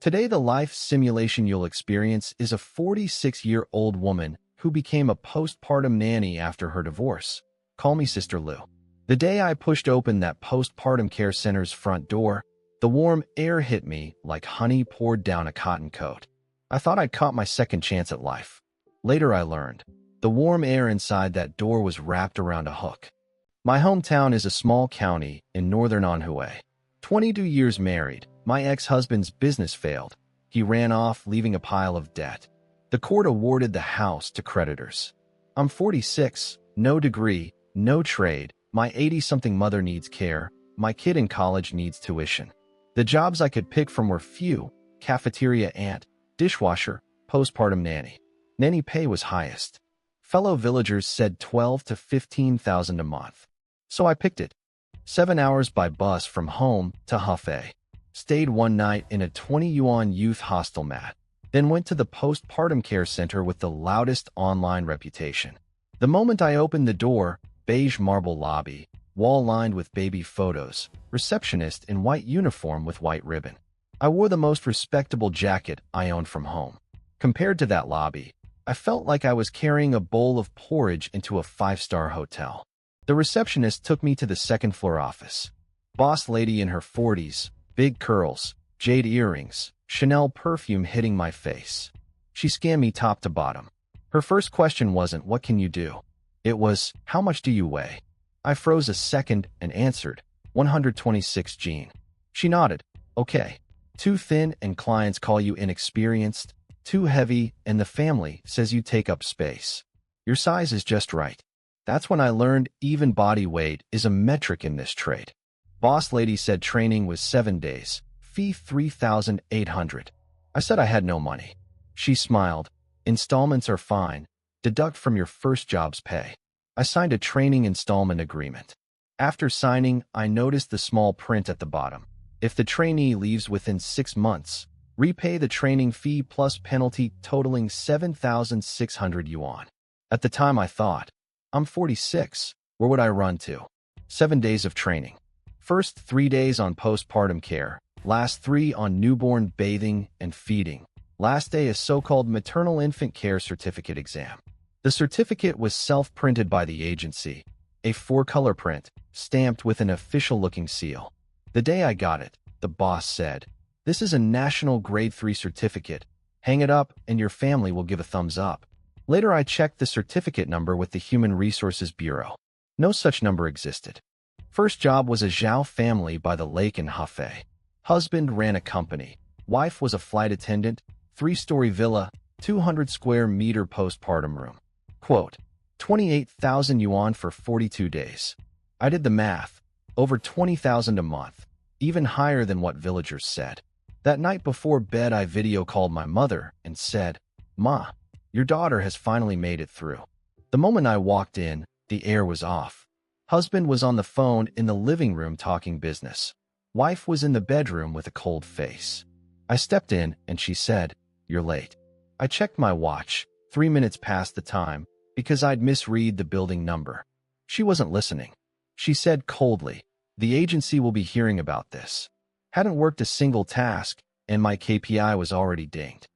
Today, the life simulation you'll experience is a 46-year-old woman who became a postpartum nanny after her divorce. Call me Sister Lou. The day I pushed open that postpartum care center's front door, the warm air hit me like honey poured down a cotton coat. I thought I'd caught my second chance at life. Later I learned, the warm air inside that door was wrapped around a hook. My hometown is a small county in northern Anhui. 22 years married, my ex-husband's business failed. He ran off, leaving a pile of debt. The court awarded the house to creditors. I'm 46, no degree, no trade. My 80-something mother needs care. My kid in college needs tuition. The jobs I could pick from were few: cafeteria aunt, dishwasher, postpartum nanny. Nanny pay was highest. Fellow villagers said 12 to 15,000 a month. So I picked it. 7 hours by bus from home to Hefei. Stayed one night in a 20 yuan youth hostel mat. Then went to the postpartum care center with the loudest online reputation. The moment I opened the door, beige marble lobby, wall lined with baby photos, receptionist in white uniform with white ribbon. I wore the most respectable jacket I owned from home. Compared to that lobby, I felt like I was carrying a bowl of porridge into a 5-star hotel. The receptionist took me to the second-floor office. Boss lady in her 40s, big curls, jade earrings, Chanel perfume hitting my face. She scanned me top to bottom. Her first question wasn't, "What can you do?" It was, "How much do you weigh?" I froze a second and answered, 126 Gene. She nodded. "Okay. Too thin and clients call you inexperienced. Too heavy and the family says you take up space. Your size is just right." That's when I learned even body weight is a metric in this trade. Boss lady said training was 7 days, fee 3,800. I said I had no money. She smiled. "Installments are fine. Deduct from your first job's pay." I signed a training installment agreement. After signing, I noticed the small print at the bottom. If the trainee leaves within 6 months, repay the training fee plus penalty totaling 7,600 yuan. At the time I thought, I'm 46, where would I run to? 7 days of training. First 3 days on postpartum care, last 3 on newborn bathing and feeding. Last day a so-called maternal infant care certificate exam. The certificate was self-printed by the agency, a 4-color print, stamped with an official-looking seal. The day I got it, the boss said, "This is a national grade 3 certificate. Hang it up and your family will give a thumbs up." Later I checked the certificate number with the Human Resources Bureau. No such number existed. First job was a Zhao family by the lake in Hefei. Husband ran a company. Wife was a flight attendant, 3-story villa, 200 square meter postpartum room. Quote, 28,000 yuan for 42 days. I did the math. Over 20,000 a month. Even higher than what villagers said. That night before bed I video called my mother and said, "Ma, your daughter has finally made it through." The moment I walked in, the air was off. Husband was on the phone in the living room talking business. Wife was in the bedroom with a cold face. I stepped in and she said, "You're late." I checked my watch, 3 minutes past the time, because I'd misread the building number. She wasn't listening. She said coldly, "The agency will be hearing about this." Hadn't worked a single task, and my KPI was already dinged.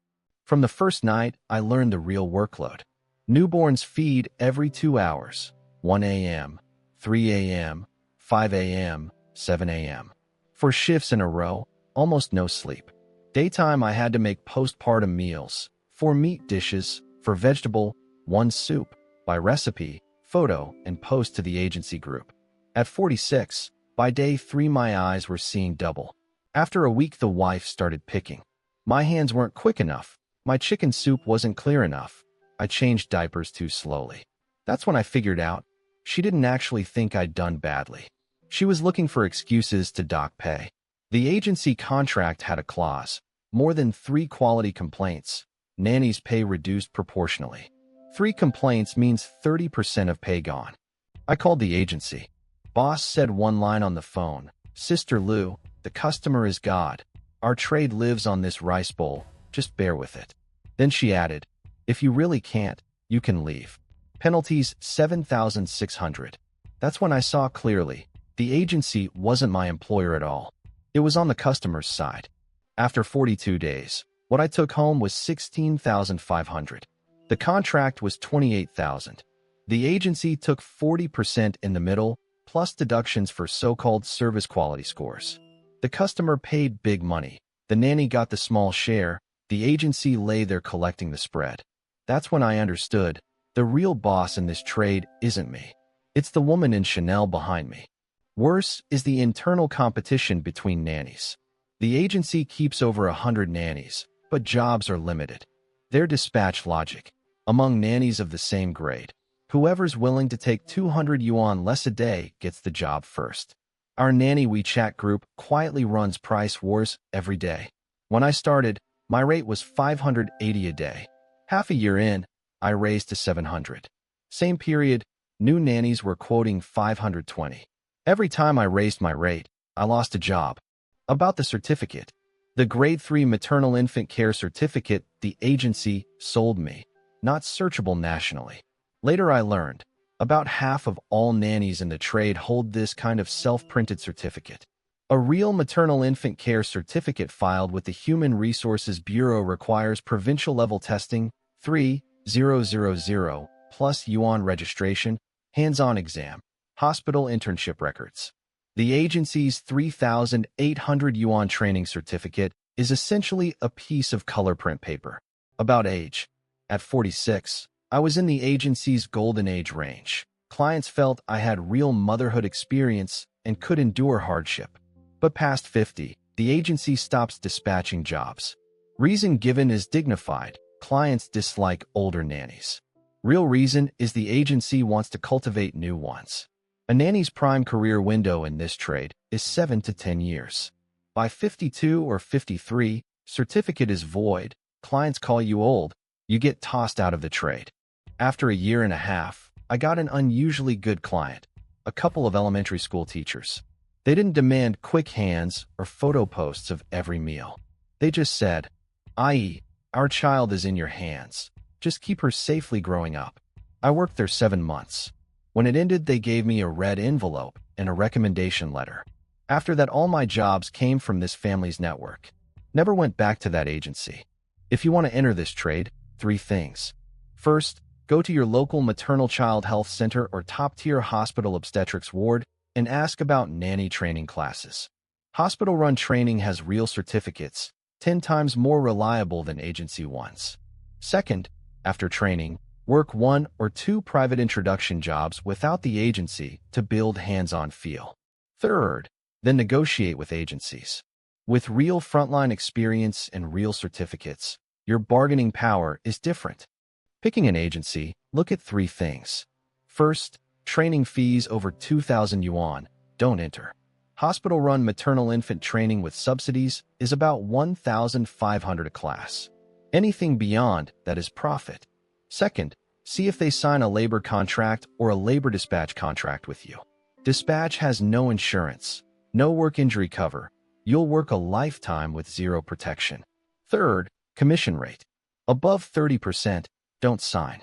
From the first night, I learned the real workload. Newborns feed every 2 hours, 1 a.m., 3 a.m., 5 a.m., 7 a.m. 4 shifts in a row, almost no sleep. Daytime I had to make postpartum meals, 4 meat dishes, for vegetable, 1 soup, by recipe, photo, and post to the agency group. At 46, by day 3 my eyes were seeing double. After a week the wife started picking. My hands weren't quick enough. My chicken soup wasn't clear enough. I changed diapers too slowly. That's when I figured out she didn't actually think I'd done badly. She was looking for excuses to dock pay. The agency contract had a clause. More than 3 quality complaints, nanny's pay reduced proportionally. 3 complaints means 30% of pay gone. I called the agency. Boss said one line on the phone, "Sister Lou, the customer is God. Our trade lives on this rice bowl. Just bear with it." Then she added, "If you really can't, you can leave. Penalties 7,600. That's when I saw clearly. The agency wasn't my employer at all. It was on the customer's side. After 42 days, what I took home was $16,500. The contract was $28,000. The agency took 40% in the middle, plus deductions for so-called service quality scores. The customer paid big money. The nanny got the small share. The agency lay there collecting the spread. That's when I understood, the real boss in this trade isn't me. It's the woman in Chanel behind me. Worse is the internal competition between nannies. The agency keeps over 100 nannies, but jobs are limited. Their dispatch logic. Among nannies of the same grade, whoever's willing to take 200 yuan less a day gets the job first. Our nanny WeChat group quietly runs price wars every day. When I started, my rate was 580 a day. Half a year in, I raised to 700. Same period, new nannies were quoting 520. Every time I raised my rate, I lost a job. About the certificate. The Grade 3 Maternal Infant Care Certificate the agency sold me, not searchable nationally. Later I learned, about half of all nannies in the trade hold this kind of self-printed certificate. A real maternal infant care certificate filed with the Human Resources Bureau requires provincial-level testing, 3,000 plus yuan registration, hands-on exam, hospital internship records. The agency's 3,800 yuan training certificate is essentially a piece of color print paper. About age. At 46, I was in the agency's golden age range. Clients felt I had real motherhood experience and could endure hardship. But past 50, the agency stops dispatching jobs. Reason given is dignified. Clients dislike older nannies. Real reason is the agency wants to cultivate new ones. A nanny's prime career window in this trade is 7 to 10 years. By 52 or 53, certificate is void, clients call you old, you get tossed out of the trade. After a year and a half, I got an unusually good client, a couple of elementary school teachers. They didn't demand quick hands or photo posts of every meal. They just said, i.e., our child is in your hands. Just keep her safely growing up. I worked there 7 months. When it ended, they gave me a red envelope and a recommendation letter. After that, all my jobs came from this family's network. Never went back to that agency. If you want to enter this trade, 3 things. First, go to your local maternal child health center or top-tier hospital obstetrics ward and ask about nanny training classes. Hospital-run training has real certificates, 10 times more reliable than agency ones. Second, after training, work 1 or 2 private introduction jobs without the agency to build hands-on feel. Third, then negotiate with agencies. With real frontline experience and real certificates, your bargaining power is different. Picking an agency, look at 3 things. First, training fees over 2,000 yuan, don't enter. Hospital-run maternal infant training with subsidies is about 1,500 a class. Anything beyond that is profit. Second, see if they sign a labor contract or a labor dispatch contract with you. Dispatch has no insurance, no work injury cover. You'll work a lifetime with 0 protection. Third, commission rate. Above 30%, don't sign.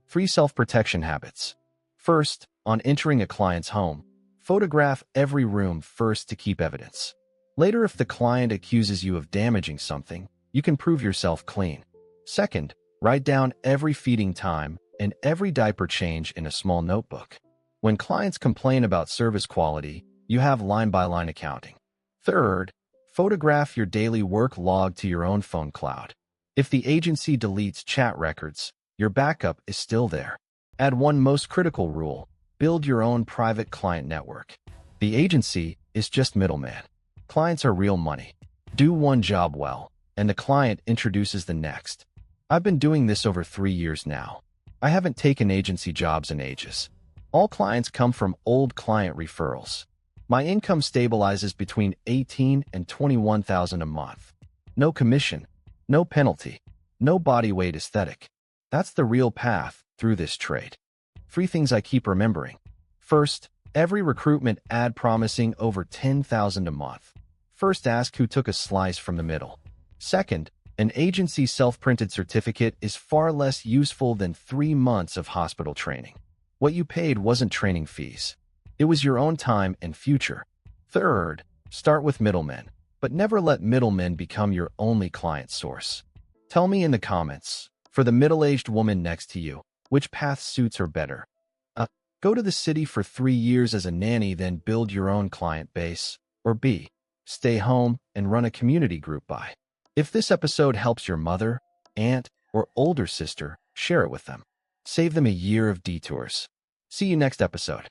3 self-protection habits. First, on entering a client's home, photograph every room first to keep evidence. Later, if the client accuses you of damaging something, you can prove yourself clean. Second, write down every feeding time and every diaper change in a small notebook. When clients complain about service quality, you have line-by-line accounting. Third, photograph your daily work log to your own phone cloud. If the agency deletes chat records, your backup is still there. Add one most critical rule: build your own private client network. The agency is just middleman. Clients are real money. Do one job well, and the client introduces the next. I've been doing this over 3 years now. I haven't taken agency jobs in ages. All clients come from old client referrals. My income stabilizes between 18 and 21,000 a month. No commission, no penalty, no body weight aesthetic. That's the real path through this trade. 3 things I keep remembering. First, every recruitment ad promising over 10,000 a month. First, ask who took a slice from the middle. Second, an agency self-printed certificate is far less useful than 3 months of hospital training. What you paid wasn't training fees. It was your own time and future. Third, start with middlemen. but never let middlemen become your only client source. Tell me in the comments, for the middle-aged woman next to you, which path suits her better? A. Go to the city for 3 years as a nanny, then build your own client base. Or B. Stay home and run a community group by. If this episode helps your mother, aunt, or older sister, share it with them. Save them a year of detours. See you next episode.